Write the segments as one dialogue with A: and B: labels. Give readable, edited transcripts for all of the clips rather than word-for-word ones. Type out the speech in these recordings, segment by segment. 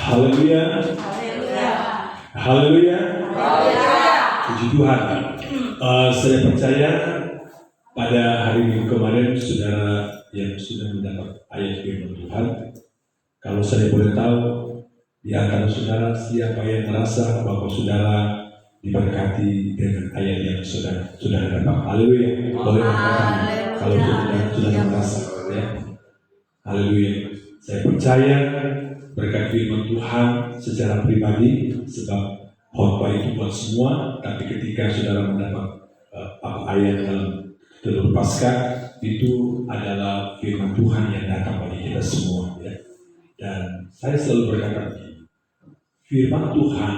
A: Haleluya. Haleluya. Puji Tuhan. Saya percaya pada hari Minggu kemarin saudara yang sudah mendapat ayat firman Tuhan. Kalau saya boleh tahu di antara saudara siapa yang merasa bahwa saudara diberkati dengan ayat yang saudara dapat. Haleluya. Boleh mengatakan kalau saudara merasa ya. Haleluya. Saya percaya berkat firman Tuhan secara pribadi, sebab khotbah itu buat semua, tapi ketika saudara mendapat ayat dalam telur Paskah, itu adalah firman Tuhan yang datang bagi kita semua ya. Dan saya selalu berkata begini, firman Tuhan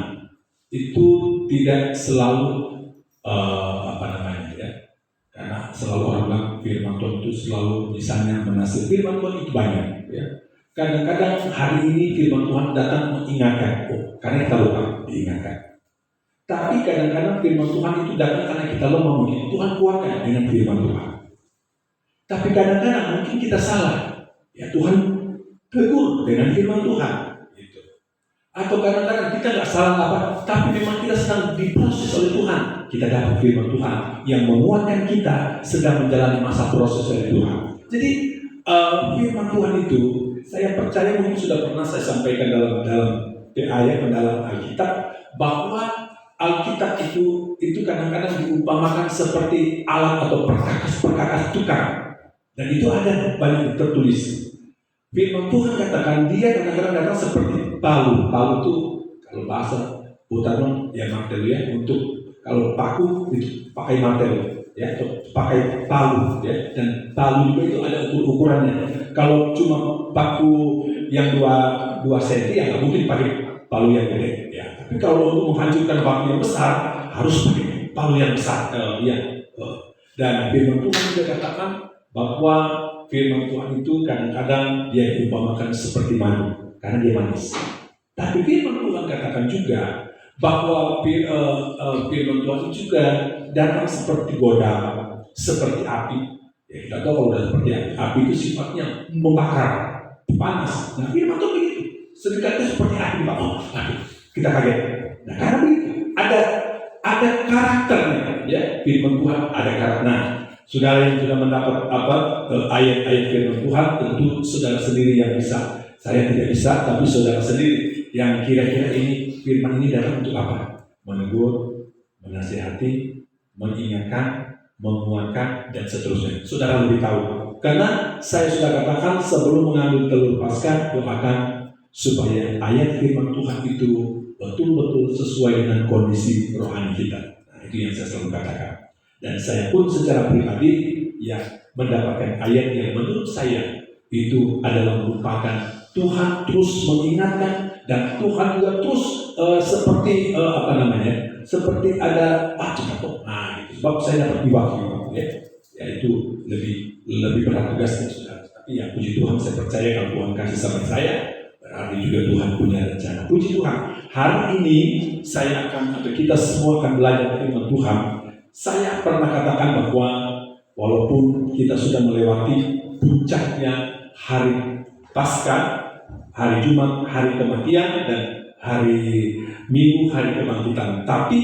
A: itu tidak selalu ya, karena selalu orang bilang firman Tuhan itu selalu misalnya menasihati. Firman Tuhan itu banyak ya. Kadang-kadang hari ini firman Tuhan datang mengingatkan, karena kita lupa diingatkan. Tapi kadang-kadang firman Tuhan itu datang karena kita lemah mungkin. Tuhan kuatkan dengan firman Tuhan. Tapi kadang-kadang mungkin kita salah. Ya Tuhan tegur dengan firman Tuhan. Gitu. Atau kadang-kadang kita nggak salah apa, tapi memang kita sedang diproses oleh Tuhan. Kita dapat firman Tuhan yang menguatkan kita sedang menjalani masa proses oleh Tuhan. Jadi firman Tuhan itu saya percaya mungkin sudah pernah saya sampaikan dalam ayat dalam Alkitab, bahwa Alkitab itu kadang-kadang diumpamakan seperti alat atau perkakas tukang, dan itu ada banyak tertulis. Firman Tuhan katakan dia kadang-kadang datang seperti palu itu kalau bahasa Butanon ya martel ya, untuk kalau paku itu pakai martel ya, atau pakai palu ya, dan palu juga itu ada ukurannya. Kalau cuma paku yang 2 cm ya nggak mungkin pakai palu yang gede ya. Tapi kalau untuk menghancurkan paku yang besar harus pakai palu yang besar Dan firman Tuhan juga katakan bahwa firman Tuhan itu kadang-kadang dia diumpamakan seperti madu karena dia manis. Tapi firman Tuhan katakan juga bahwa firman Tuhan itu juga datang seperti godam, seperti api. Ya, kita tahu kalau udah seperti api itu sifatnya membakar, panas. Nah, firman Tuhan begitu. Sedekatnya seperti api, Pak. Kita kaget. Nah, karena begitu ada karakternya, ya. Firman Tuhan ada karakter. Nah, saudara yang sudah mendapat ayat-ayat firman Tuhan, tentu saudara sendiri yang bisa. Saya tidak bisa, tapi saudara sendiri yang kira-kira ini firman ini datang untuk apa? Menegur, menasihati, mengingatkan, menguatkan, dan seterusnya. Saudara lebih tahu. Karena saya sudah katakan sebelum mengambil telur Paskah, doakan supaya ayat firman Tuhan itu betul-betul sesuai dengan kondisi rohani kita. Nah, itu yang saya selalu katakan. Dan saya pun secara pribadi ya mendapatkan ayat yang menurut saya itu adalah merupakan Tuhan terus mengingatkan, dan Tuhan juga terus seperti seperti ada cepat. Nah, itu sebab saya dapat diwakili ya itu lebih berat tugasnya saudara. Tapi ya puji Tuhan, saya percaya kalau Tuhan kasih sama saya, berarti juga Tuhan punya rencana. Puji Tuhan, hari ini saya atau kita semua akan belajar firman Tuhan. Saya pernah katakan bahwa walaupun kita sudah melewati puncaknya hari Paskah, hari Jumat, hari kematian, dan hari Minggu, hari kebangkitan. Tapi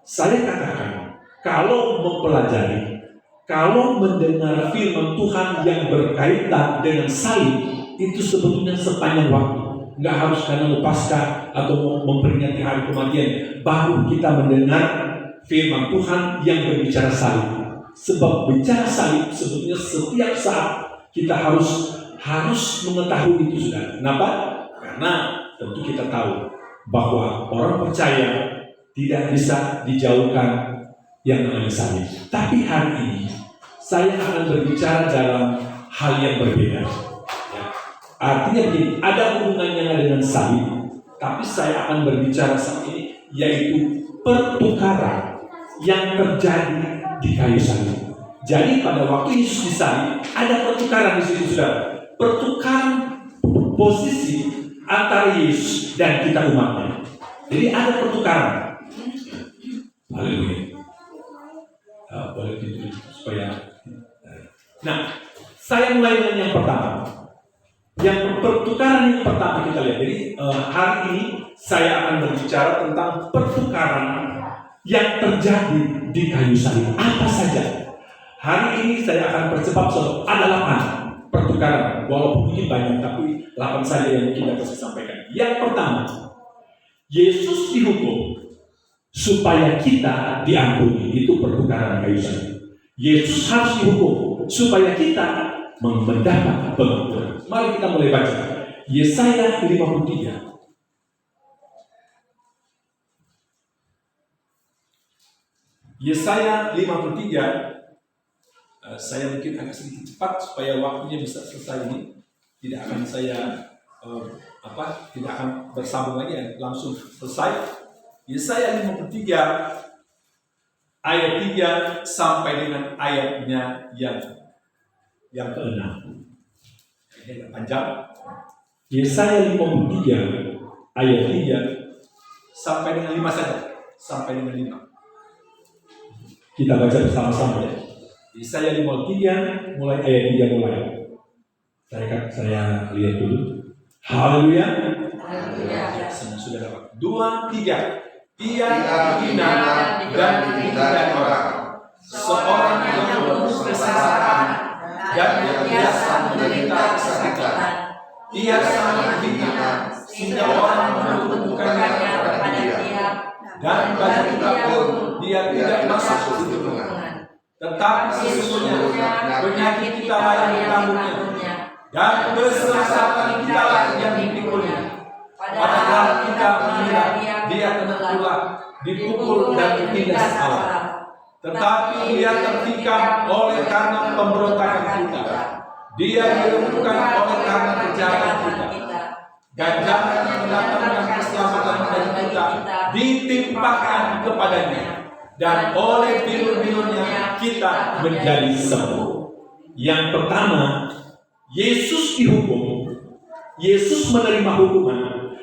A: saya katakan, kalau mempelajari, kalau mendengar firman Tuhan yang berkaitan dengan salib, itu sebetulnya sepanjang waktu. Nggak harus karena Paskah atau memperingati hari kematian baru kita mendengar firman Tuhan yang berbicara salib. Sebab bicara salib sebetulnya setiap saat kita harus mengetahui itu, saudara. Kenapa? Karena tentu kita tahu bahwa orang percaya tidak bisa dijauhkan yang namanya salib. Tapi hari ini saya akan berbicara dalam hal yang berbeda. Ya. Artinya begini, ada hubungannya dengan salib, tapi saya akan berbicara saat ini yaitu pertukaran yang terjadi di kayu salib. Jadi pada waktu Yesus disalib ada pertukaran di situ, saudara. Pertukaran posisi antara Yesus dan kita umatnya. Jadi ada pertukaran. Haleluya. Boleh ditulis supaya. Nah, saya mulai dengan yang pertama. Yang pertukaran yang pertama kita lihat. Jadi hari ini saya akan berbicara tentang pertukaran yang terjadi di kayu salib. Apa saja? Hari ini saya akan percepat soal ada 8 pertukaran. Walaupun mungkin banyak, tapi 8 saja yang kita bisa sampaikan. Yang pertama, Yesus dihukum supaya kita diampuni. Itu pertukaran kayu salib. Yesus harus dihukum supaya kita mendapat pengampunan. Mari kita mulai baca Yesaya 53. Yesaya 53. Saya mungkin agak sedikit cepat supaya waktunya bisa selesai ini. Tidak akan saya tidak akan bersambung lagi, langsung selesai. Yesaya 53 ayat 3 sampai dengan ayatnya yang ke-6. Ini agak panjang. Yesaya 53 ayat 3 sampai dengan 5 saja. Sampai dengan 5. Kita baca bersama-sama ya. Yesaya 53 mulai ayat 3 mulai. Saya lihat dulu. Haleluya. Ya, sudah dapat. 2, 3. Ia dihina dan ditinggalkan orang. Seorang yang berkesesakan dan yang biasa menderita kesakitan. Ia sangat hina sehingga orang membutuhkannya kepada dia, dan bagi kita pun dia tidak masuk ke hitungan. Tetapi sesungguhnya penyakit kita lah yang ditanggung-Nya, dan kesesakan kita lah yang dipikul-Nya. Padahal kita mengira dia kena tulah, dipukul dan ditindas Allah. Tetapi dia tertikam oleh karena pemberontakan kita. Dia dilumpuhkan oleh karena kejahatan kita. Ganjaran yang mendatangkan keselamatan bagi kita ditimpakan kepadanya, dan oleh bilur-bilurnya kita menjadi sembuh. Yang pertama, Yesus dihukum. Yesus menerima hukuman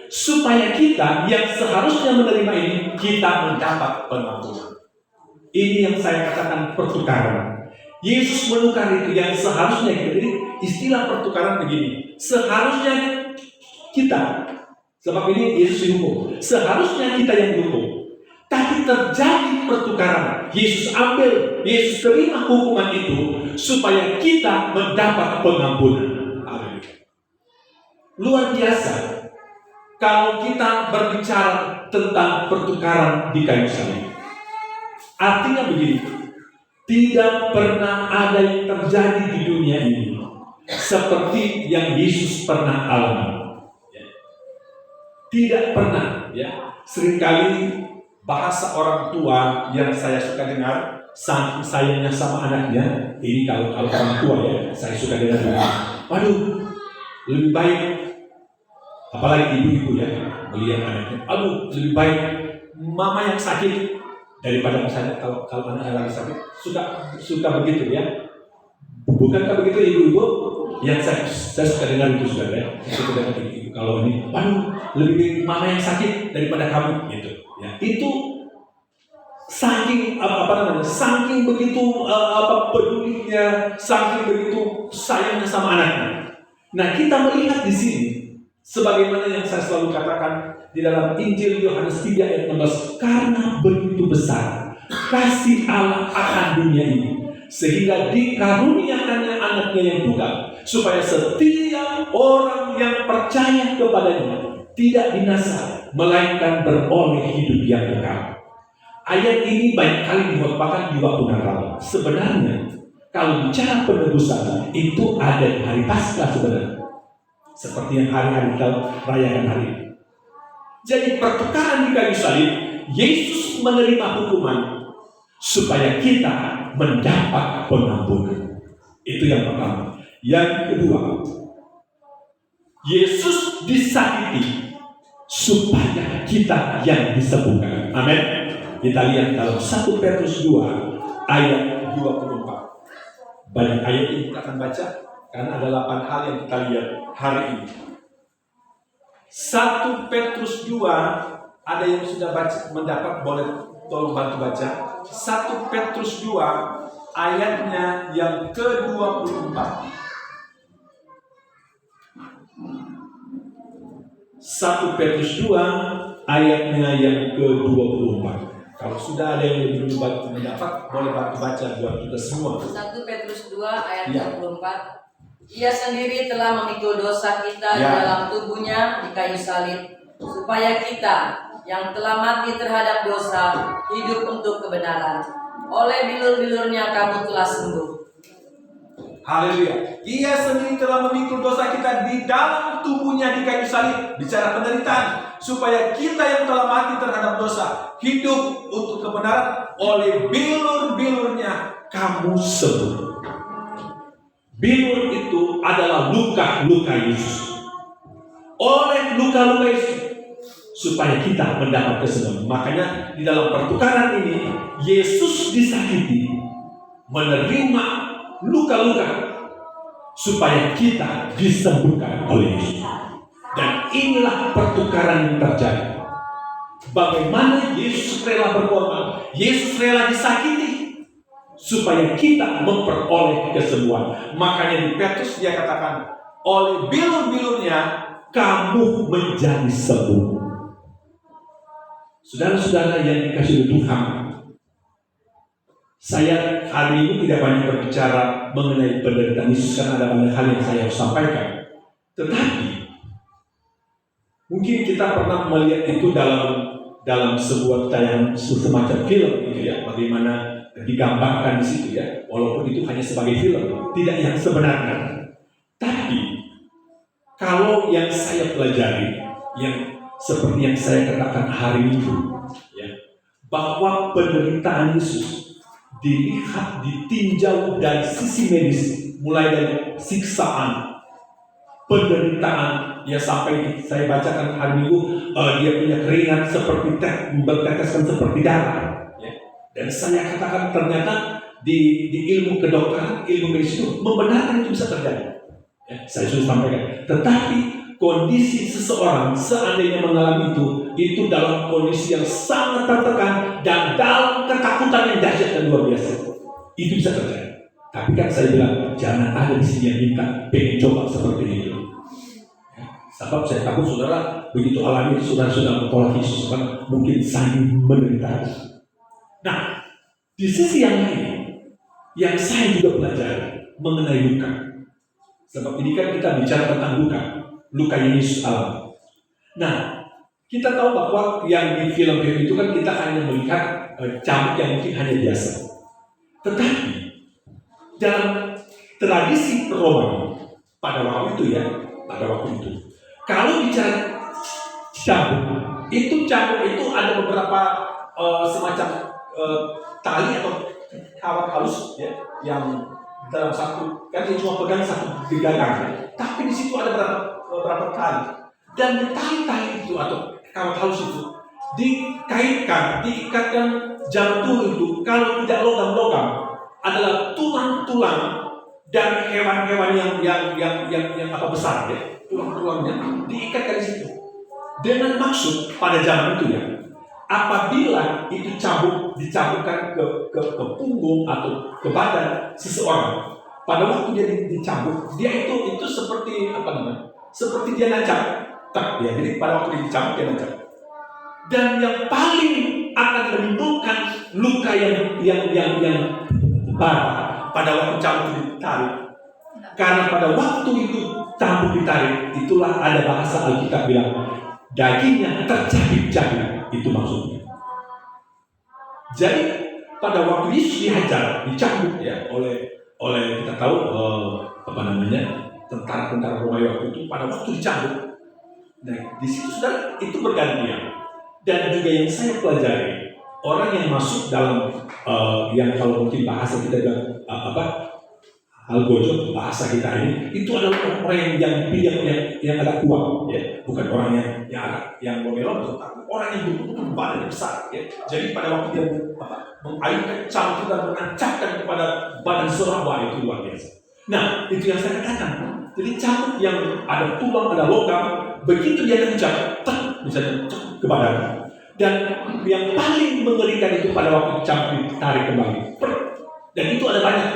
A: supaya kita yang seharusnya menerima ini, kita mendapat pengampunan. Ini yang saya katakan pertukaran. Yesus menukar itu yang seharusnya kita. Jadi istilah pertukaran begini. Seharusnya kita, sebab ini Yesus dihukum, seharusnya kita yang dihukum. Tapi terjadi pertukaran. Yesus ambil, Yesus terima hukuman itu supaya kita mendapat pengampunan. Luar biasa kalau kita berbicara tentang pertukaran di kayu salib. Artinya begini, tidak pernah ada yang terjadi di dunia ini seperti yang Yesus pernah alami. Tidak pernah, ya. Seringkali bahasa orang tua yang saya suka dengar, saking sayangnya sama anaknya. Ini kalau orang tua ya, saya suka dengar juga. Waduh, lebih baik, apalagi ibu-ibu ya, melihat anaknya. Aduh, lebih baik mama yang sakit daripada misalnya kalau anaknya lagi sakit. Suka begitu ya. Bukankah begitu ibu-ibu? Yang saya suka dengar itu saudara ya. Saya suka dengar itu. Kalau ini, waduh, lebih baik mama yang sakit daripada kamu gitu. Ya, itu saking saking begitu pedulinya, saking begitu sayangnya sama anaknya. Nah, kita melihat di sini sebagaimana yang saya selalu katakan di dalam Injil Yohanes 3 ayat 16, karena begitu besar kasih Allah akan dunia ini sehingga dikaruniakannya anaknya yang tunggal, supaya setiap orang yang percaya kepadanya tidak binasa, melainkan beroleh hidup yang kekal. Ayat ini banyak kali dihotbahkan di waktu Natal. Sebenarnya kalau bicara penebusan itu ada di hari Paskah sebenarnya, seperti yang hari-hari kita rayakan hari ini. Jadi pertukaran di kayu salib, Yesus menerima hukuman supaya kita mendapat pengampunan. Itu yang pertama. Yang kedua, Yesus disakiti supaya kita yang disembuhkan. Amin. Kita lihat dalam 1 Petrus 2 ayat 24. Banyak ayat ini kita akan baca karena ada 8 hal yang kita lihat hari ini. 1 Petrus 2, ada yang sudah baca, mendapat, boleh tolong bantu baca. 1 Petrus 2 ayatnya yang ke-24. 1 Petrus 2 ayatnya yang ke-24. Kalau sudah ada yang lebih dulu mendapat, boleh bantu baca buat kita semua.
B: 1 Petrus 2 ayat 24. Ia sendiri telah memikul dosa kita di dalam tubuhnya di kayu salib, supaya kita yang telah mati terhadap dosa hidup untuk kebenaran. Oleh bilur-bilurnya kamu telah sembuh.
A: Haleluya. Ia sendiri telah memikul dosa kita di dalam tubuhnya di kayu salib, bicara penderitaan, supaya kita yang telah mati terhadap dosa hidup untuk kebenaran. Oleh bilur-bilurnya kamu sembuh. Bilur itu adalah luka-luka Yesus. Oleh luka-luka Yesus supaya kita mendapat kesembuhan. Makanya di dalam pertukaran ini Yesus disakiti, menerima luka-luka supaya kita disembuhkan oleh Yesus. Dan inilah pertukaran yang terjadi. Bagaimana Yesus rela berkorban, Yesus rela disakiti supaya kita memperoleh kesembuhan. Makanya di Petrus dia katakan, oleh bilur-bilurnya kamu menjadi sembuh. Saudara-saudara yang dikasihi Tuhan, saya hari ini tidak banyak berbicara mengenai penderitaan Yesus karena ada banyak hal yang saya harus sampaikan. Tetapi mungkin kita pernah melihat itu dalam sebuah tayangan semacam film gitu ya, bagaimana digambarkan di situ ya, walaupun itu hanya sebagai film, tidak yang sebenarnya. Tapi kalau yang saya pelajari, yang seperti yang saya katakan hari ini, ya, bahwa penderitaan Yesus dilihat, ditinjau dari sisi medis, mulai dari siksaan, penderitaan, ya sampai saya bacakan hari Minggu, dia punya keringat seperti berteteskan seperti darah. Dan saya katakan ternyata di ilmu kedokteran, ilmu medis itu membenarkan itu bisa terjadi. Ya, saya sudah sampaikan. Tetapi kondisi seseorang seandainya mengalami itu dalam kondisi yang sangat tertekan dan dalam ketakutan yang dahsyat dan luar biasa. Itu bisa terjadi. Tapi kan saya bilang jangan ada di sini yang minta pengen coba seperti itu. Ya, sebab saya takut saudara begitu alami saudara sudah menolak Yesus kan mungkin saling menderita. Nah, di sisi yang lain, yang saya juga pelajari mengenai luka. Sebab ini kan kita bicara tentang luka yang Yesus alami. Nah, kita tahu bahwa yang di film-film itu kan kita hanya melihat cambuk yang mungkin hanya biasa. Tetapi dalam tradisi Romawi pada waktu itu kalau bicara cambuk itu ada beberapa semacam tali atau kawat halus ya, yang dalam satu kan dia cuma pegang satu genggaman, tapi di situ ada beberapa tali, dan di tali itu atau kawat halus itu diikatkan zaman dulu itu kalau tidak logam adalah tulang-tulang dan hewan-hewan yang besar ya, tulang-tulangnya diikatkan di situ dengan maksud pada zaman itu ya, apabila itu dicambukkan ke punggung atau ke badan seseorang, pada waktu dia dicambuk, dia itu seperti seperti dia nancap, ya. Jadi pada waktu dia dicambuk dia nancap. Dan yang paling akan menimbulkan luka yang parah pada waktu cambuk ditarik, karena pada waktu itu cambuk ditarik, itulah ada bahasa Alkitab bilang dagingnya tercabik-cabik. Itu maksudnya. Jadi pada waktu Yesus dihajar, dicambuk ya oleh kita tahu tentara-tentara Romawi waktu itu pada waktu dicambuk. Nah di situ saudara itu bergantian. Dan juga yang saya pelajari, orang yang masuk dalam yang kalau mungkin bahasa kita bilang algojo bahasa kita ini, itu adalah orang yang agak kuat ya, bukan orang yang melontot, tapi orang yang betul-betul badannya besar ya. Jadi pada waktu dia mengayunkan cambuk dan menancapkan kepada badan seorang, wah itu luar biasa. Nah itu yang saya katakan. Jadi cambuk yang ada tulang, ada logam, begitu dia nancap, misalnya ke badan. Dan yang paling mengerikan itu pada waktu cambuk ditarik kembali. Dan itu ada banyak.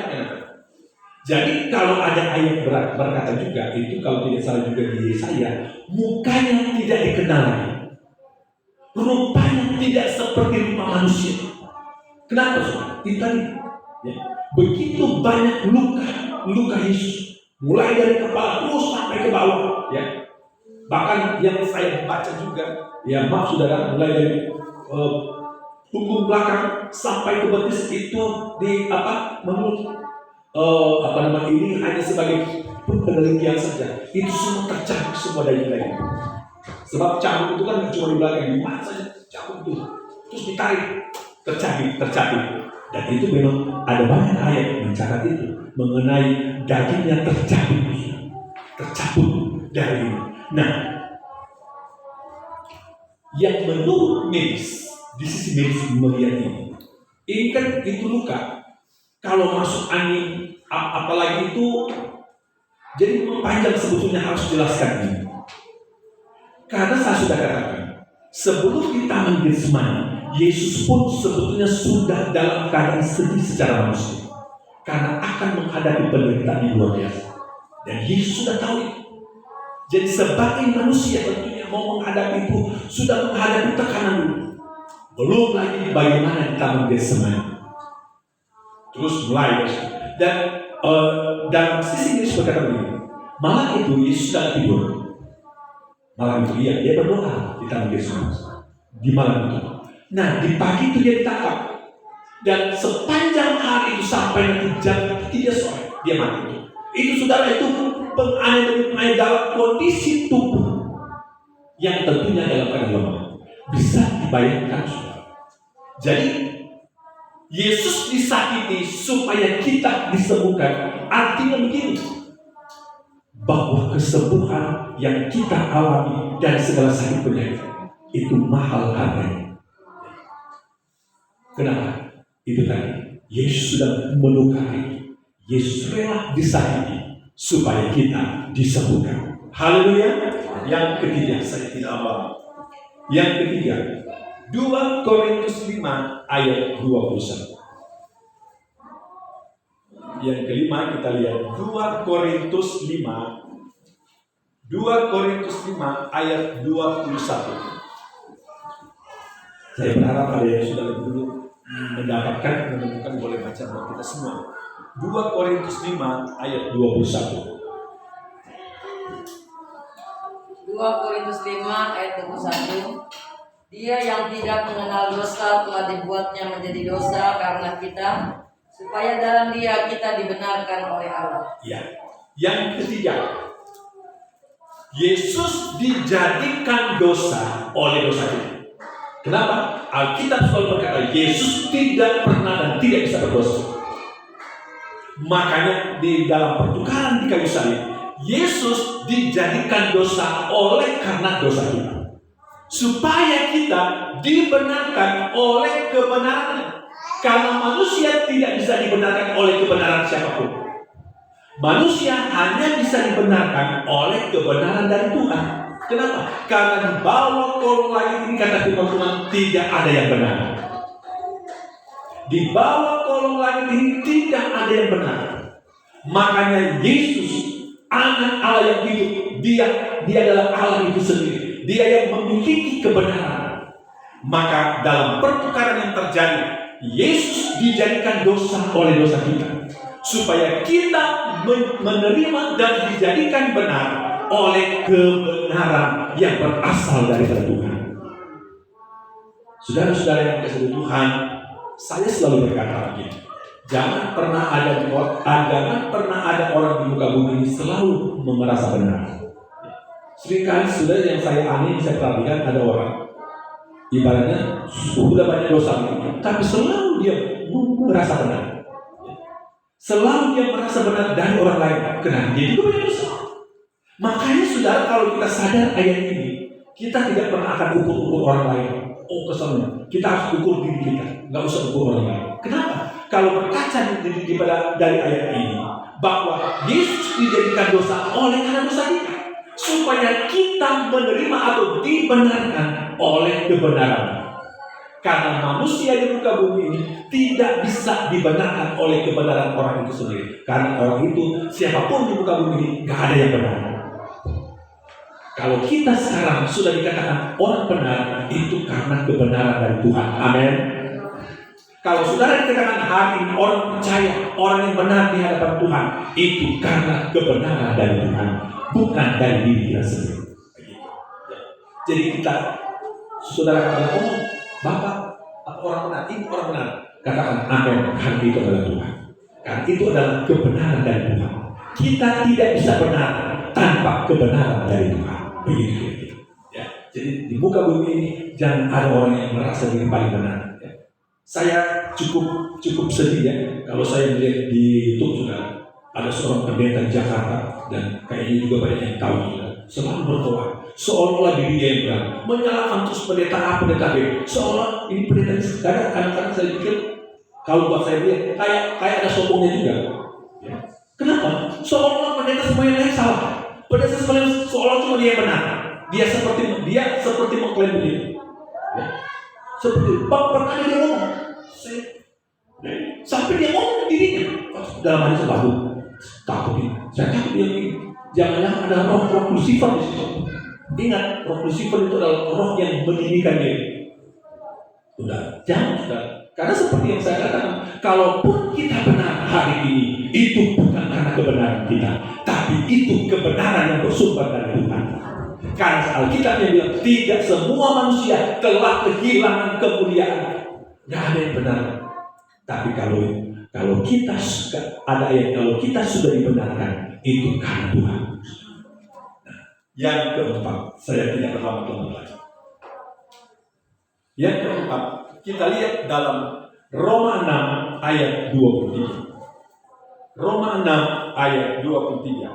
A: Jadi kalau ada ayat berkata juga, itu kalau tidak salah juga di Yesaya, mukanya tidak dikenal lagi, rupanya tidak seperti rupa manusia. Kenapa saudara? Itu tadi, ya. Begitu banyak luka Yesus, mulai dari kepala terus sampai ke bawah, ya. Bahkan yang saya baca juga, ya maaf saudara, mulai dari punggung belakang sampai ke betis itu menurut ini hanya sebagai penelitian saja. Itu semua tercabik semua daging-daging. Sebab cambuk itu kan cuma di belakang, di mana saja cambuk itu, terus ditarik, tercabik. Dan itu memang ada banyak ayat mencatat itu mengenai dagingnya tercabut dari ini. Nah, yang menurut medis, di sisi medis melihat ini kan itu luka. Kalau masuk angin, apalagi itu, jadi panjang sebetulnya harus jelaskan ini. Karena saya sudah katakan, sebelum di Taman Getsemani, Yesus pun sebetulnya sudah dalam keadaan sedih secara manusia, karena akan menghadapi penderitaan yang luar biasa. Dan Yesus sudah tahu itu. Jadi sebagai manusia tentunya mau menghadapi itu, sudah menghadapi tekanan dulu. Belum lagi bagaimana di Taman Getsemani. Terus mulai, dan dalam sisi Yesus berkata begini, malam itu Yesus sudah tidur. Malam itu dia berdoa di Taman Getsemani di malam itu. Nah di pagi itu dia ditangkap, dan sepanjang hari itu sampai nanti jam 3 sore dia mati. Itu saudara, itu penganiayaan dalam kondisi tubuh yang tentunya dalam keadaan lemah. Bisa dibayangkan saudara. Jadi Yesus disakiti supaya kita disembuhkan. Artinya begini, bahwa kesembuhan yang kita alami dari segala sakit penyakit itu mahal harganya. Kenapa? Itu tadi, Yesus sudah melukai, Yesus rela disakiti supaya kita disembuhkan. Haleluya. Yang ketiga, saya tidak apa. Yang ketiga, 2 Korintus 5 ayat 21. Yang kelima kita lihat 2 Korintus 5 ayat 21. Saya berharap ada yang sudah lebih dulu menemukan boleh baca buat kita semua. 2 Korintus 5 ayat 21.
B: 2 Korintus 5 ayat 21. Dia yang tidak mengenal dosa telah dibuatnya menjadi dosa karena kita, supaya dalam Dia kita dibenarkan oleh Allah.
A: Ya. Yang ketiga, Yesus dijadikan dosa oleh dosa kita. Kenapa? Alkitab selalu berkata Yesus tidak pernah dan tidak bisa berdosa. Makanya di dalam pertukaran di kayu salib, Yesus dijadikan dosa oleh karena dosa kita, supaya kita dibenarkan oleh kebenarannya. Karena manusia tidak bisa dibenarkan oleh kebenaran siapapun. Manusia hanya bisa dibenarkan oleh kebenaran dari Tuhan. Kenapa? Karena di bawah kolong langit ini kata firman Tuhan tidak ada yang benar. Di bawah kolong langit ini tidak ada yang benar. Makanya Yesus, anak Allah yang hidup, dia adalah Allah itu sendiri. Dia yang memiliki kebenaran. Maka dalam pertukaran yang terjadi, Yesus dijadikan dosa oleh dosa kita, supaya kita menerima dan dijadikan benar oleh kebenaran yang berasal dari Tuhan. Saudara-saudara yang dikasihi Tuhan, saya selalu berkata begini, jangan pernah ada orang di muka bumi ini selalu merasa benar. Seringkali saudara yang saya perhatikan ada orang, ibaratnya sudah banyak dosa, tapi selalu dia merasa benar. Selalu dia merasa benar dari orang lain. Kenapa? Dia juga banyak dosa. Makanya saudara, kalau kita sadar ayat ini, kita tidak pernah akan ukur orang lain. Oh kesannya, kita harus ukur diri kita, nggak usah ukur orang lain. Kenapa? Kalau berkaca dari ayat ini, bahwa Yesus dijadikan dosa oleh karena dosa kita, supaya kita menerima atau dibenarkan oleh kebenaran. Karena manusia di muka bumi ini tidak bisa dibenarkan oleh kebenaran orang itu sendiri. Karena orang itu, siapapun di muka bumi ini, gak ada yang benar. Kalau kita sekarang sudah dikatakan orang benar, itu karena kebenaran dari Tuhan. Amin. Kalau saudara dikatakan hari ini orang percaya, orang yang benar di hadapan Tuhan, itu karena kebenaran dari Tuhan, bukan dari diri kita sendiri. Jadi kita, saudara katakan, oh Bapak, apa orang benar? Ini orang benar. Katakan amin, karena itu adalah Tuhan. Karena itu adalah kebenaran dari Tuhan. Kita tidak bisa benar tanpa kebenaran dari Tuhan. Begitu. Ya. Jadi di muka bumi ini jangan ada orang yang merasa diri paling benar. Ya. Saya cukup sedih ya kalau saya melihat di YouTube sudah ada seorang pendeta di Jakarta, dan kayaknya juga banyak yang tahu juga, selalu berdoa seolah-olah diri dia yang benar, menyalahkan terus pendeta A, pendeta B, seolah ini pendeta ini. Kadang-kadang saya pikir kalau buat saya lihat kayak ada sombongnya juga. Ya. Kenapa? Seolah-olah pendeta semua yang lain salah. Pendeta seolah cuma dia yang benar. Dia seperti mengklaim begitu. Ya. Seperti pernah dia ngomong, sampai dia ngomong dirinya dalam hati sebab takut ini. Saya takut dia ini. Jangan-jangan ada roh Lucifer di situ. Ingat, roh Lucifer itu adalah roh yang meninggikan dia. Sudah, jangan sudah. Karena seperti yang saya katakan, kalaupun kita benar hari ini, itu bukan karena kebenaran kita, tapi itu kebenaran yang bersumber dari Tuhan. Karena Alkitab yang bilang tidak semua manusia telah kehilangan kemuliaan. Tidak ada yang benar. Tapi kalau kita ada ayat, kalau kita sudah dibenarkan, itu karena Tuhan. Nah, yang keempat, saya tidak berlama-lama lagi. Yang keempat, kita lihat dalam Roma 6 ayat 23. Roma 6 ayat 23.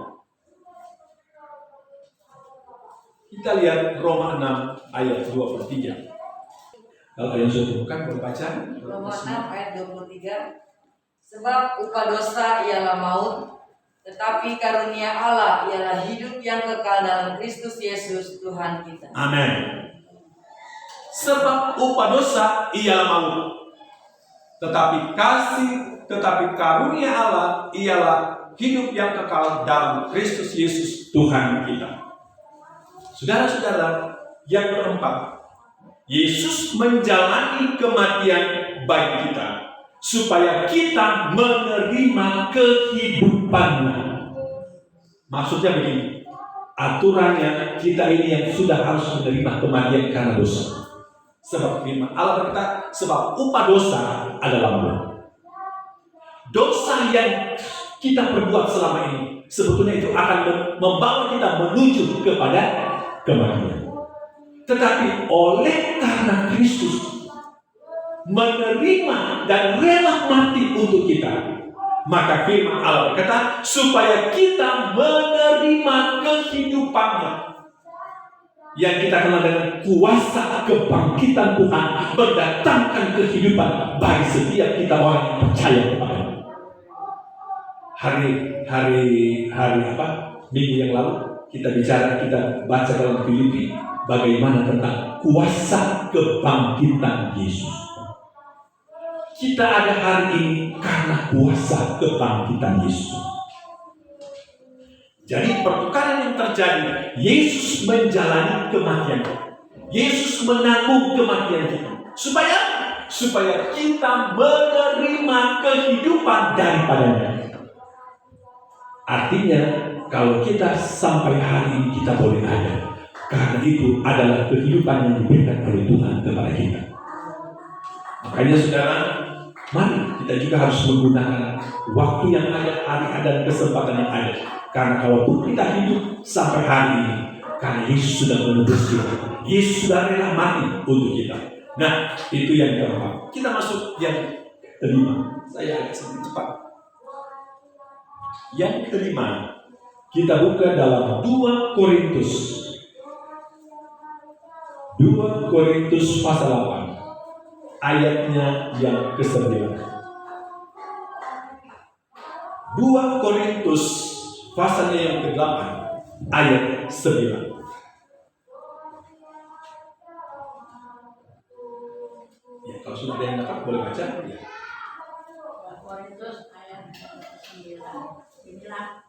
A: Kita lihat Roma 6 ayat 23. Kalau kalian sudah temukan, berbaca
B: Roma 6 ayat 23. Sebab upah dosa ialah maut, tetapi karunia Allah ialah hidup yang kekal dalam Kristus Yesus Tuhan kita.
A: Amin. Sebab upah dosa ialah maut, tetapi karunia Allah ialah hidup yang kekal dalam Kristus Yesus Tuhan kita. Saudara-saudara, yang keempat, Yesus menjalani kematian bagi kita supaya kita menerima kehidupannya. Maksudnya begini, aturannya kita ini yang sudah harus menerima kematian karena dosa. Sebab firman Allah berkata, sebab upah dosa adalah maut. Dosa yang kita perbuat selama ini sebetulnya itu akan membawa kita menuju kepada kematian. Tetapi oleh karena Kristus menerima dan rela mati untuk kita, maka firman Allah berkata supaya kita menerima kehidupannya, yang kita kenal dengan kuasa kebangkitan Tuhan mendatangkan kehidupan bagi setiap kita orang yang percaya kepada. Minggu yang lalu kita baca dalam Filipi bagaimana tentang kuasa kebangkitan Yesus. Kita ada hari ini karena kuasa kebangkitan Yesus. Jadi pertukaran yang terjadi, Yesus menjalani kematian, Yesus menanggung kematian kita, supaya kita menerima kehidupan daripadanya. Artinya, kalau kita sampai hari ini kita boleh ada, karena itu adalah kehidupan yang diberikan oleh Tuhan kepada kita. Makanya saudara, mari kita juga harus menggunakan waktu yang ada, hari ada, dan kesempatan yang ada. Karena kalaupun kita hidup sampai hari ini, karena Yesus sudah menebus kita, Yesus sudah rela mati untuk kita. Nah, itu yang keempat. Kita masuk yang kelima. Saya agak sedikit cepat. Yang kelima, kita buka dalam 2 Korintus pasal 8 ayatnya yang ke-9. 2 Korintus pasalnya yang ke-8 ayat 9. Kalau sudah ada yang dapat boleh baca. Ya.
C: Korintus ayat 9. Inilah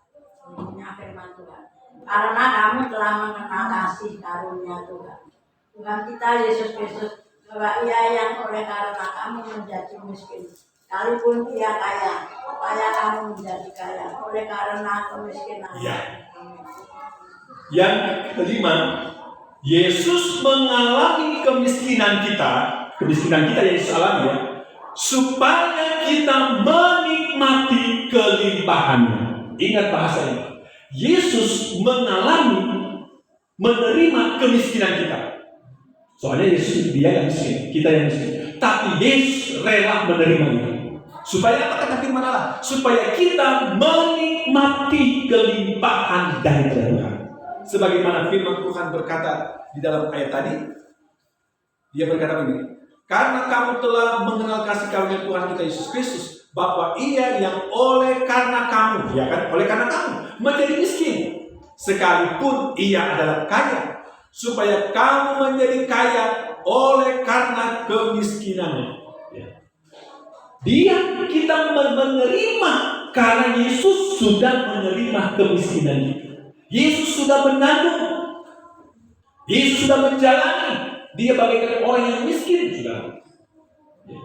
C: bunyinya firman Tuhan. Karena kamu telah mengenal kasih karunia Tuhan. Tuhan kita Yesus Kristus, bahwa Ia yang oleh karena kamu menjadi miskin, sekalipun Ia kaya, supaya kamu menjadi kaya oleh karena kemiskinan.
A: Ya. Yang kelima, Yesus mengalami kemiskinan kita yang Yesus alami ya, supaya kita menikmati kelimpahannya. Ingat bahasa ini. Yesus menerima kemiskinan kita. Soalnya Yesus dia yang miskin, kita yang miskin. Tapi Yesus rela menerima itu. Supaya apa kata firman Allah? Supaya kita menikmati kelimpahan dari Tuhan. Sebagaimana firman Tuhan berkata di dalam ayat tadi, dia berkata begini. Karena kamu telah mengenal kasih karunia Tuhan kita Yesus Kristus, bahwa Ia yang oleh karena kamu, ya kan, oleh karena kamu menjadi miskin, sekalipun Ia adalah kaya, supaya kamu menjadi kaya oleh karena kemiskinannya. Ya. Dia kita menerima karena Yesus sudah menerima kemiskinan kita. Yesus sudah menanggung, Yesus sudah menjalani. Dia bagaikan orang yang miskin, saudara. Ya.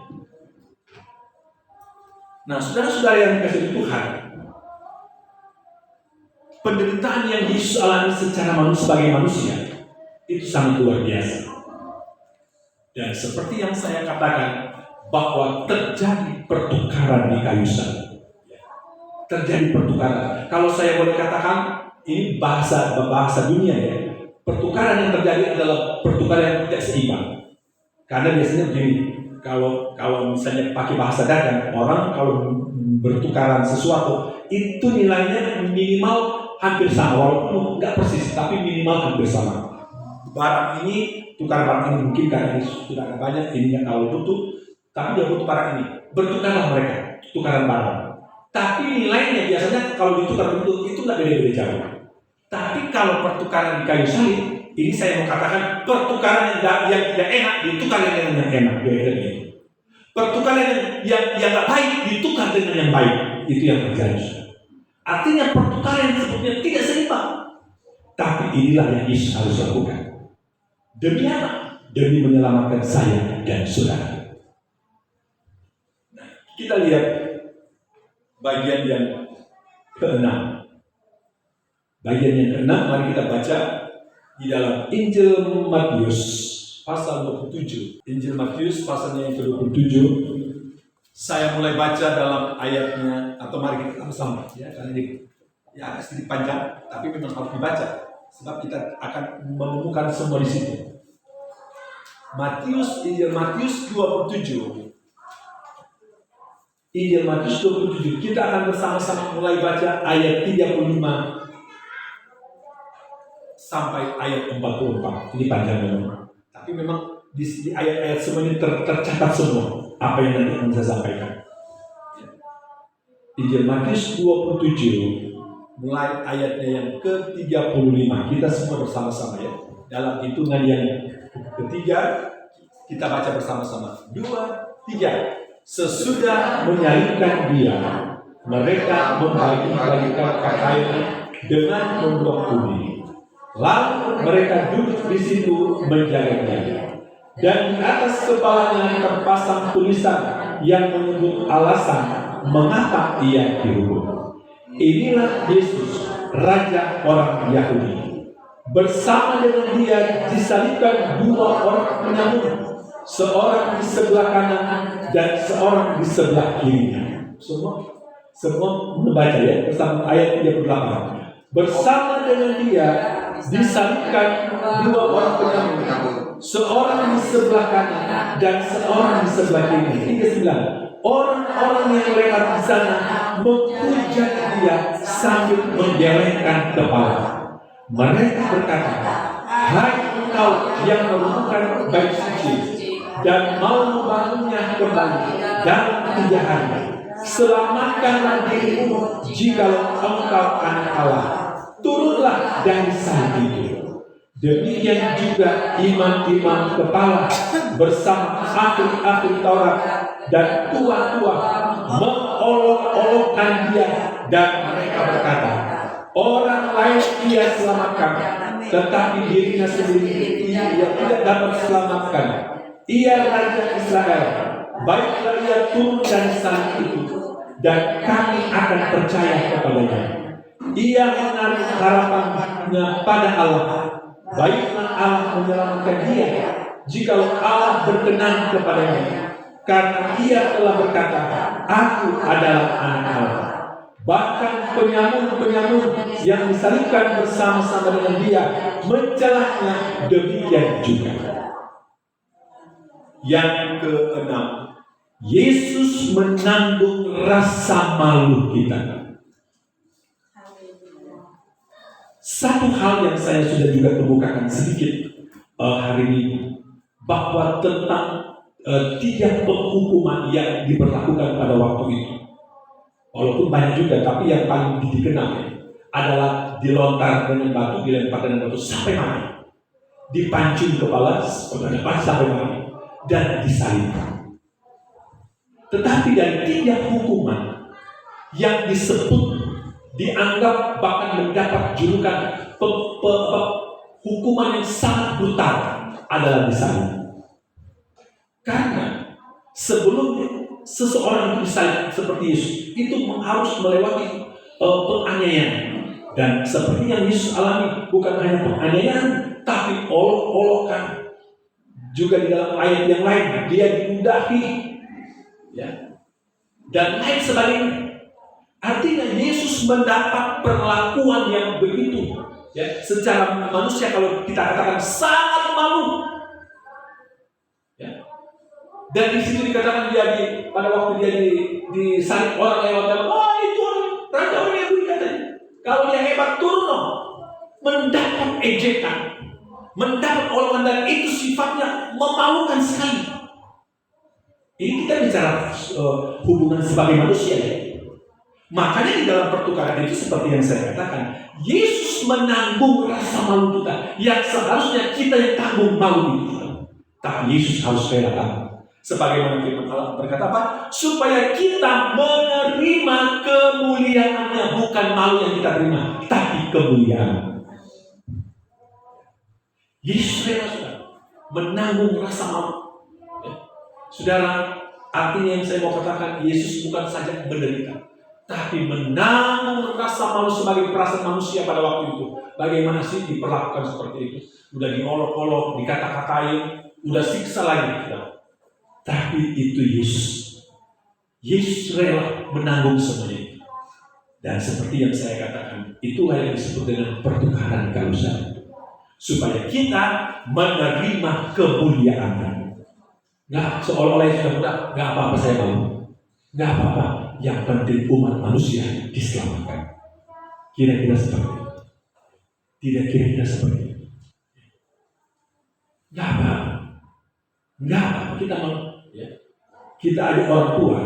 A: Nah, saudara-saudara yang dikasihi Tuhan, penderitaan yang Yesus alami secara sebagai manusia itu sangat luar biasa. Dan seperti yang saya katakan, bahwa terjadi pertukaran di kayu salib. Terjadi pertukaran. Kalau saya boleh katakan, ini bahasa dunia ya. Pertukaran yang terjadi adalah pertukaran yang tidak seimbang. Karena biasanya begini, kalau misalnya pakai bahasa dagang, orang kalau bertukaran sesuatu, itu nilainya minimal hampir sama, walaupun nggak persis, tapi minimal hampir sama. Barang ini, tukar barang ini mungkin karena ini sudah ada banyak, ini yang kalau butuh, tapi dia butuh barang ini. Bertukarlah mereka, tukaran barang. Tapi nilainya biasanya kalau ditukar itu nggak beda-beda jauh. Tapi kalau pertukaran di kayu salib, ini saya mau katakan pertukaran yang tidak enak ditukar dengan yang enak. Pertukaran yang nggak baik ditukar dengan yang baik. Itu yang terjadi. Artinya pertukaran yang sepertinya tidak seimbang. Tapi inilah yang Yesus harus lakukan. Demi apa? Demi menyelamatkan saya dan saudara. Nah, kita lihat bagian yang ke-6. Bagian yang ke-6, mari kita baca di dalam Injil Matius pasal 27. Injil Matius pasalnya yang ke-27. Saya mulai baca dalam ayatnya, atau mari kita sama-sama ya, karena ini ya agak sedikit panjang, tapi memang harus dibaca sebab kita akan menemukan semua di situ. Injil Matius 27. Injil Matius 27. Kita akan bersama-sama mulai baca ayat 35 sampai ayat 44. Ini panjang memang. Tapi memang di ayat-ayat semua ini tercatat semua apa yang nanti akan saya sampaikan. Injil Matius 27 mulai ayatnya yang ke-35. Kita semua bersama-sama ya. Dalam hitungan yang ketiga kita baca bersama-sama. 2, 3. Sesudah menyalibkan Dia, mereka membagi-bagikan pakaian dengan untuk kuning. Lalu mereka duduk di situ menjaganya. Dan di atas kepalanya terpasang tulisan yang menyebut alasan mengapa Ia dihukum. Inilah Yesus, Raja orang Yahudi. Bersama dengan Dia disalibkan 2 orang penyambut, seorang di sebelah kanan dan seorang di sebelah kirinya. Semua membaca ya bersama ayat 38. Bersama dengan Dia disalibkan 2 orang penyambut, seorang di sebelah kanan dan seorang di sebelah kiri. 39. Orang-orang yang lewat di sana memuja Dia sambil menggelengkan kepala. Mereka berkata, "Hai engkau yang menemukan bait suci dan mau membangunnya kembali dalam 3 hari, selamatkanlah dirimu jikalau engkau anak Allah. Turunlah dari salib itu." Demikian juga imam-imam kepala bersama ahli-ahli Taurat dan tua-tua mengolok-olokkan dia, dan mereka berkata, orang lain ia selamatkan, tetapi dirinya sendiri ia tidak dapat selamatkan. Ia Raja Israel, baiklah ia turun dari salib itu, dan kami akan percaya kepadanya. Ia menaruh harapannya pada Allah. Baiklah Allah menyelamatkan dia, jikalau Allah berkenan kepadanya, karena ia telah berkata, aku adalah anak Allah. Bahkan penyamun-penyamun yang disalibkan bersama-sama dengan dia mencelahnya demikian juga. Yang keenam, Yesus menanggung rasa malu kita. Satu hal yang saya sudah juga kemukakan sedikit hari ini, bahwa tentang 3 penghukuman yang diberlakukan pada waktu itu. Walaupun banyak juga, tapi yang paling dikenal adalah dilontar dengan batu, dilempar dengan batu sampai mati, dipancung kepala sampai mati, dan disalibkan. Tetapi dari 3 hukuman yang disebut dianggap bahkan mendapat julukan hukuman yang sangat brutal adalah disalib. Karena sebelum seseorang itu disalib seperti Yesus, itu harus melewati penganiayaan. Dan seperti yang Yesus alami, bukan hanya penganiayaan, tapi olok-olokan. Juga di dalam ayat yang lain, dia diludahi, ya, dan lain sebagainya. Artinya Yesus mendapat perlakuan yang begitu, ya, secara manusia kalau kita katakan sangat malu, ya. Dan di situ dikatakan dia pada waktu dia disalib orang lewat dalam, itu raja orang Yahudi katanya. Kalau dia hebat turun dong, mendapat ejekan, mendapat olokan, dan itu sifatnya memalukan sekali. Ini kita bicara hubungan sebagai manusia, ya. Makanya di dalam pertukaran itu seperti yang saya katakan, Yesus menanggung rasa malu kita yang seharusnya kita yang tanggung malu itu. Tapi Yesus harus rela tanggung. Sebagaimana firman Allah berkata apa? Supaya kita menerima kemuliaannya, bukan malu yang kita terima, tapi kemuliaan. Yesus rela sudah menanggung rasa malu. Ya. Saudara, artinya yang saya mau katakan, Yesus bukan saja menderita, tapi menanggung rasa malu sebagai perasaan manusia pada waktu itu. Bagaimana sih diperlakukan seperti itu? Udah diolok-olok, dikata-katain, udah siksa lagi. Tapi itu Yesus. Yesus rela menanggung semuanya itu. Dan seperti yang saya katakan, itulah yang disebut dengan pertukaran karusa. Supaya kita menerima kemuliaan. Nggak seolah-olah sudah mudah, nggak apa-apa saya mau. Nggak apa-apa. Yang penting umat manusia diselamatkan. Kira-kira seperti itu. Tidak kira-kira seperti itu. Nggak apa-apa. Nggak apa-apa kita mau. Ya. Kita ada orang tua.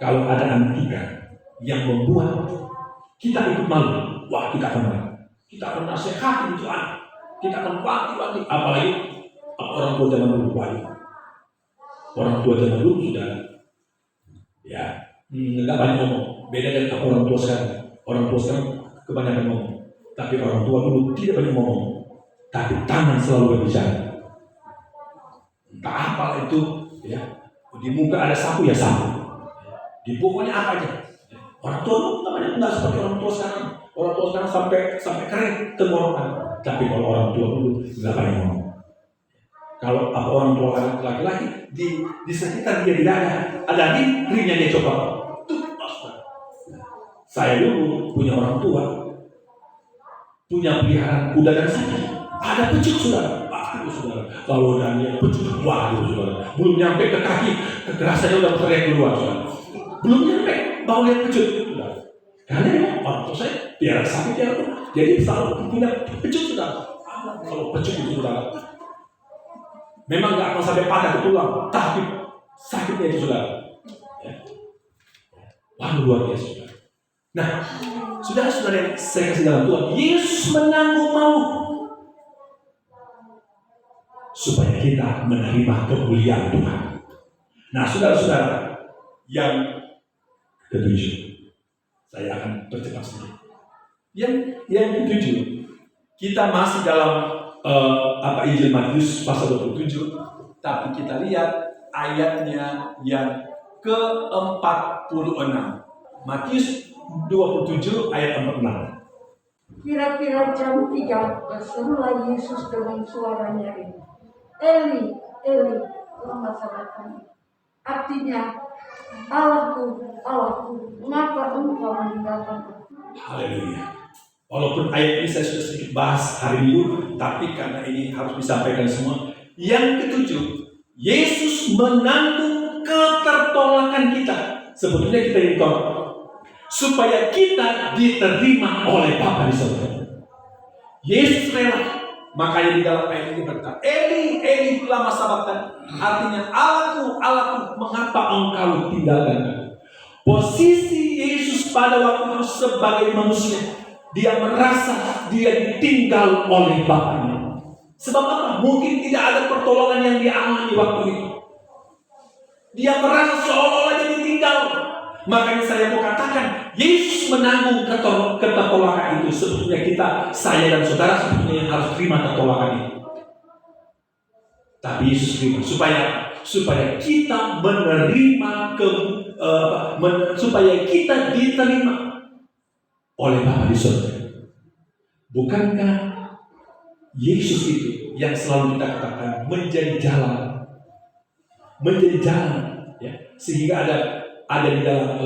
A: Kalau ada anak kita yang membuat kita ikut malu, wah kita akan marah. Kita akan nasihati itu anak. Kita akan wanti-wanti. Apalagi orang tua zaman dulu. Orang tua zaman dulu sudah, ya, nggak banyak ngomong. Beda dengan orang tua sekarang. Orang tua sekarang kebanyakan ngomong, tapi orang tua dulu tidak banyak ngomong, tapi tangan selalu berbicara. Entah apa itu, ya, di muka ada sapu ya sapu, di pokoknya apa aja. Orang tua dulu nggak seperti orang tua sekarang. Orang tua sekarang sampai kering tenggorokan, tapi kalau orang tua dulu nggak banyak ngomong. Kalau orang tua laki-laki di sekitar dia tidak ada ringnya dia coba. Saya dulu punya orang tua, punya peliharaan kuda dan sapi. Ada pecut saudara. Aduh saudara, kalau udah dia pecut, waduh saudara. Belum nyampe ke kaki, kekerasannya udah teriak keluar saudara. Belum nyampe, baru lihat pecut. Karena orang tua saya piara sapi piara kuda, jadi selalu punya pecut saudara. Kalau pecut itu saudara, memang nggak akan sampai patah ke tulang, tapi sakitnya itu saudara. Ya. Wah luar biasa saudara. Nah, saudara-saudara yang saya kasih dalam Tuhan, Yesus menanggung malu. supaya kita menerima kemuliaan Tuhan. Nah, saudara-saudara, yang ketujuh, saya akan percepat sedikit. Yang ketujuh, kita masih dalam Injil Matius pasal 27, tapi kita lihat ayatnya yang ke-46. Matius 27 ayat 46.
C: Kira-kira jam 3 berserulah Yesus dengan suara nyaring, Eli, Eli, lama sabachthani. Artinya, Allahku, Allahku, mengapa engkau meninggalkan aku?
A: Haleluya. Walaupun ayat ini saya sudah sedikit bahas hari Minggu, tapi karena ini harus disampaikan semua. Yang ketujuh, Yesus menanggung ketertolakan kita. Sebetulnya kita ditolak supaya kita diterima oleh Bapa di surga. Yesus rela. Makanya di dalam ayat ini berkata, Eli, Eli, lama sabachthani. Artinya, Allahku, Allahku, mengapa engkau tinggalkan aku? Posisi Yesus pada waktu itu sebagai manusia, dia merasa dia ditinggal oleh Bapaknya. Sebab apa? Mungkin tidak ada pertolongan yang dialami waktu itu. Dia merasa seolah-olah dia ditinggal. Makanya saya mau katakan, Yesus menanggung ketertolakan itu. Sebetulnya kita, saya dan saudara sebetulnya yang harus terima ketertolakan itu. Tapi Yesus terima supaya kita menerima supaya kita diterima oleh Bapa di surga. Bukankah Yesus itu yang selalu kita katakan menjadi jalan, ya, sehingga ada di dalam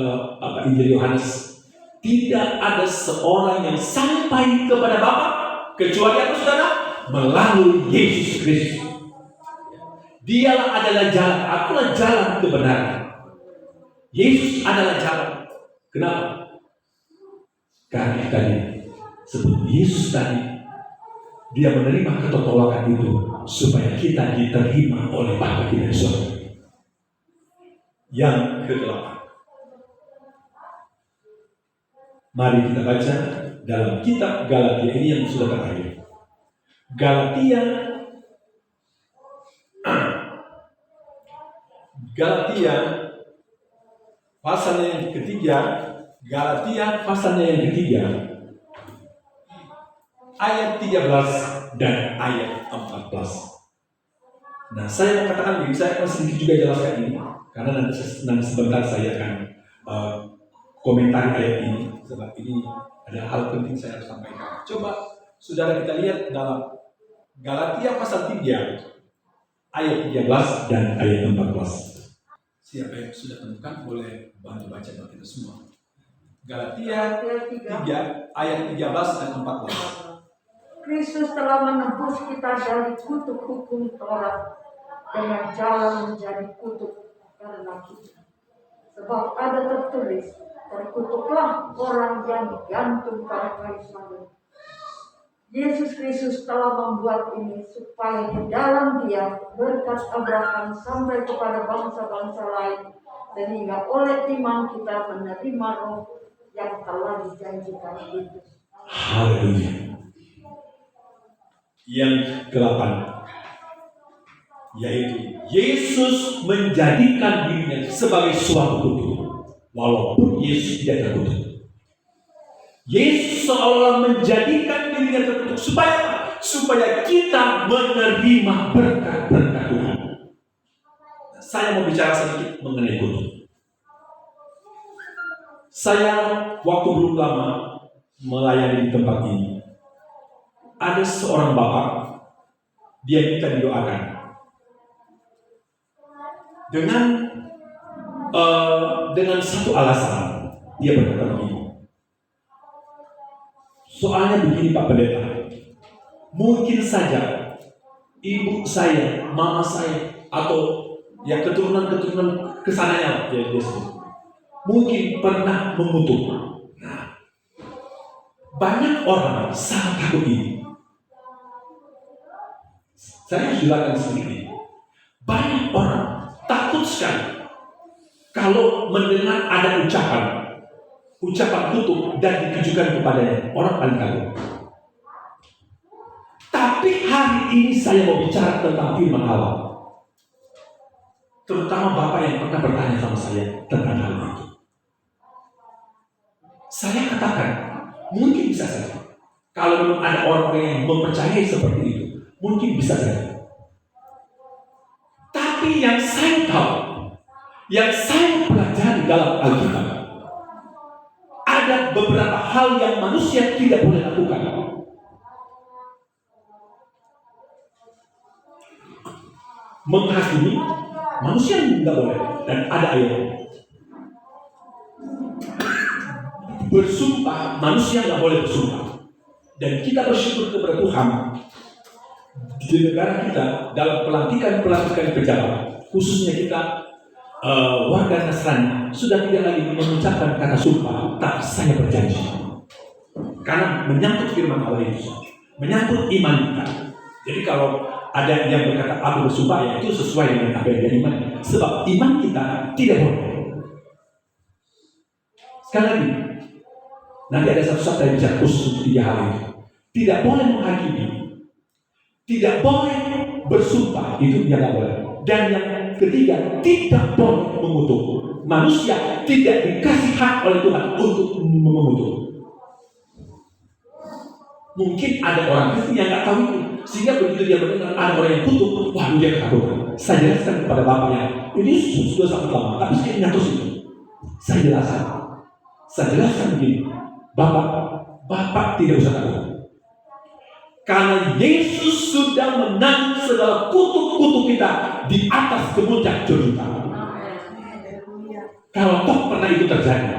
A: Injil Yohanes, tidak ada seorang yang sampai kepada Bapa kecuali apa, saudara? Melalui Yesus Kristus. Dialah adalah jalan, akulah jalan kebenaran. Yesus adalah jalan. Kenapa? Karena tadi sebut Yesus tadi, dia menerima ketertolakan itu supaya kita diterima oleh Bapa kita di surga. Yang ke-8, mari kita baca dalam kitab Galatia ini yang sudah terakhir. Galatia pasalnya yang ketiga, ayat 13 dan ayat 14. Nah, saya mau katakan begini, saya akan sedikit juga jelaskan ini, karena nanti sebentar saya akan komentari ayat ini, sebab ini ada hal penting saya harus sampaikan. Coba saudara kita lihat dalam Galatia pasal 3 ayat 13 dan ayat 14. Siapa yang sudah temukan boleh bantu baca buat kita semua. Galatia 3 ayat 13 dan 14.
C: Kristus telah menebus kita dari kutuk hukum Taurat dengan jalan menjadi kutuk karena kita. Sebab ada tertulis, terkutuklah orang yang gantung pada kayu salib. Yesus Kristus telah membuat ini supaya di dalam Dia berkat Abraham sampai kepada bangsa-bangsa lain, sehingga oleh iman kita menerima Roh yang telah dijanjikan itu.
A: Haleluya. Yang ke-8, yaitu Yesus menjadikan dirinya sebagai suatu kutuk, walaupun Yesus tidak terkutuk. Yesus seolah menjadikan dirinya terkutuk supaya kita menerima berkat-berkat Tuhan. Saya mau bicara sedikit mengenai kutuk. Saya waktu belum lama melayani di tempat ini, ada seorang bapak, dia minta didoakan dengan satu alasan. Dia berkata begini, soalnya begini Pak Pendeta, mungkin saja ibu saya, mama saya, atau yang keturunan kesananya, dia sebut, mungkin pernah mengutuk. Nah, banyak orang sangat takut ini. Saya harus jelaskan sendiri. Banyak orang takut sekali kalau mendengar ada ucapan kutuk dan ditujukan kepadanya. Orang paling takut. Tapi Tapi hari ini saya mau bicara tentang firman Allah. Terutama Bapak yang pernah bertanya sama saya tentang hal itu. Saya katakan, mungkin bisa saja. Kalau memang ada orang-orang yang mempercayai seperti itu, mungkin bisa saja. Tapi yang saya tahu, yang saya pelajari dalam Alkitab, ada beberapa hal yang manusia tidak boleh lakukan. Menghakimi manusia tidak boleh, dan ada ayatnya. Bersumpah, manusia nggak boleh bersumpah. Dan kita bersyukur kepada Tuhan di negara kita dalam pelantikan pejabat, khususnya kita warga Nasrani, sudah tidak lagi mengucapkan kata sumpah, tapi saya berjanji. Karena menyangkut firman Allah itu, menyangkut iman kita. Jadi kalau ada yang berkata aku bersumpah, ya itu sesuai dengan apa yang dia imani. Sebab iman kita tidak boleh. Sekali lagi, nanti ada satu saat saya bicara khusus 3 hal itu. Tidak boleh menghakimi, tidak boleh bersumpah, itu dia tidak boleh. Dan yang ketiga, tidak boleh mengutuk. Manusia tidak dikasih hak oleh Tuhan untuk mengutuk. Mungkin ada orang Kristen yang nggak tahu itu, sehingga begitu dia mendengar ada orang yang kutuk, wah dia ketakutan. Saya jelaskan kepada bapaknya, ini sudah sangat lama, tapi saya ingat itu. Saya jelaskan begini, bapak tidak usah takut. Karena Yesus sudah menanggung segala kutuk-kutuk kita di atas kemuncak Yordan. Kalau toh pernah itu terjadi,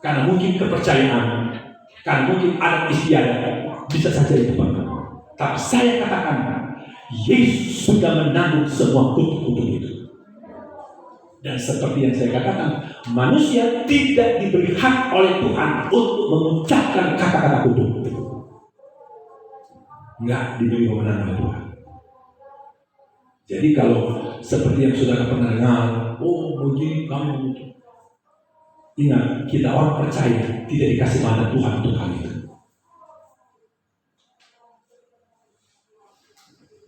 A: karena mungkin kepercayaan, karena mungkin adat istiadat, bisa saja itu pernah. Tapi saya katakan, Yesus sudah menanggung semua kutuk-kutuk itu. Dan seperti yang saya katakan, manusia tidak diberi hak oleh Tuhan untuk mengucapkan kata-kata kutuk. Enggak diberi kewenangan oleh Tuhan. Jadi kalau seperti yang saudara pernah dengar, oh begini kamu, ingat, kita orang percaya tidak dikasih mandat Tuhan untuk hal itu.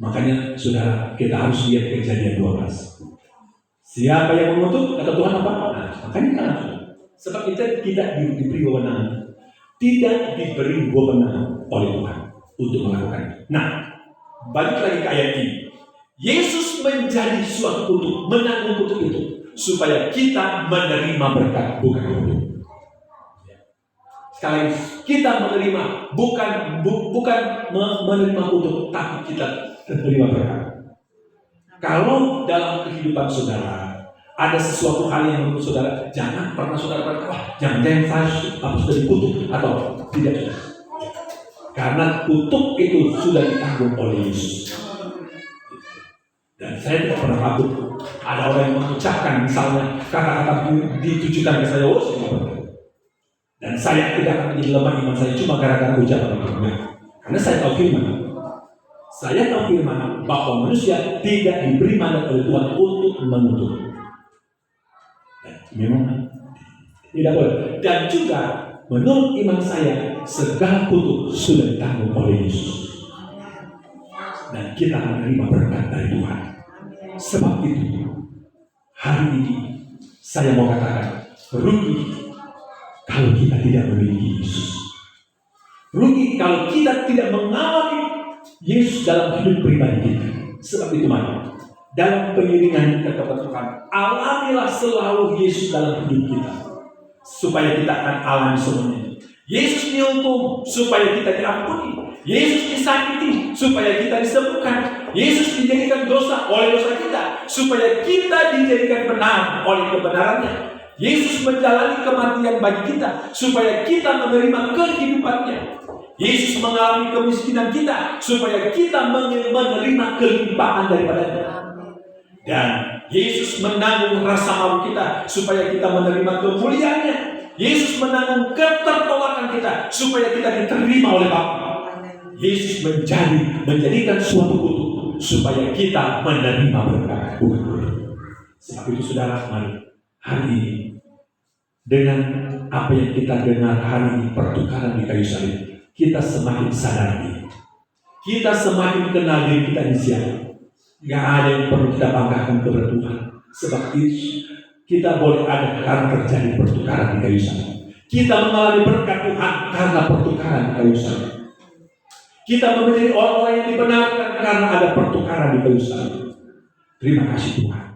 A: Makanya saudara, kita harus lihat Kejadian 12. Siapa yang mengutuk, kata Tuhan apa? Nah, makanya kan, sebab kita tidak diberi kewenangan, tidak diberi kewenangan oleh Tuhan untuk melakukan itu. Nah, balik lagi ke ayat ini. Yesus menjadi suatu kutuk, menanggung kutuk itu, supaya kita menerima berkat, bukan kutuk. Sekali lagi, kita menerima bukan menerima kutuk, tapi kita menerima berkat. Kalau dalam kehidupan saudara ada sesuatu hal yang menurut saudara, jangan pernah saudara berkata, wah jangan saya harus sudah dikutuk atau tidak. Karena kutuk itu sudah ditanggung oleh Yesus. Dan saya tidak pernah takut ada orang yang mengucapkan misalnya kata-kata ditujukan ke saya, dan saya tidak akan menjadi lemah iman saya cuma gara-gara ucapan itu. Karena saya tahu firman. Saya tahu firman bahwa manusia tidak diberi mandat oleh Tuhan untuk mengutuk. Dan memang tidak boleh. Dan juga menurut iman saya, segala kutuk sudah ditanggung oleh Yesus. Dan kita menerima berkat dari Tuhan. Sebab itu, hari ini saya mau katakan, rugi kalau kita tidak memiliki Yesus. Rugi kalau kita tidak mengalami Yesus dalam hidup pribadi kita. Sebab itu mari, dalam pengiringan kita kepada Tuhan, alamilah selalu Yesus dalam hidup kita, supaya kita akan alami semuanya. Yesus dihukum supaya kita diampuni. Yesus disakiti supaya kita disembuhkan. Yesus dijadikan dosa oleh dosa kita supaya kita dijadikan benar oleh kebenarannya. Yesus menjalani kematian bagi kita supaya kita menerima kehidupannya. Yesus mengalami kemiskinan kita supaya kita menerima kelimpahan daripadanya. Dan Yesus menanggung rasa malu kita supaya kita menerima kemuliaannya. Yesus menanggung ketertolakan kita supaya kita diterima oleh Bapa. Yesus menjadikan suatu kutuk supaya kita menerima berkat. Sebab itu saudara, mari hari ini dengan apa yang kita dengar hari ini, pertukaran di kayu salib, kita semakin sadar ini Kita semakin kenal diri kita di siapa. Gak ada yang perlu kita banggakan kepada Tuhan. Sebab kita boleh ada karena terjadi pertukaran di kayu salib. Kita mengalami berkat Tuhan karena pertukaran di kayu salib. Kita menjadi orang-orang yang dibenarkan karena ada pertukaran di kayu salib. Terima kasih Tuhan.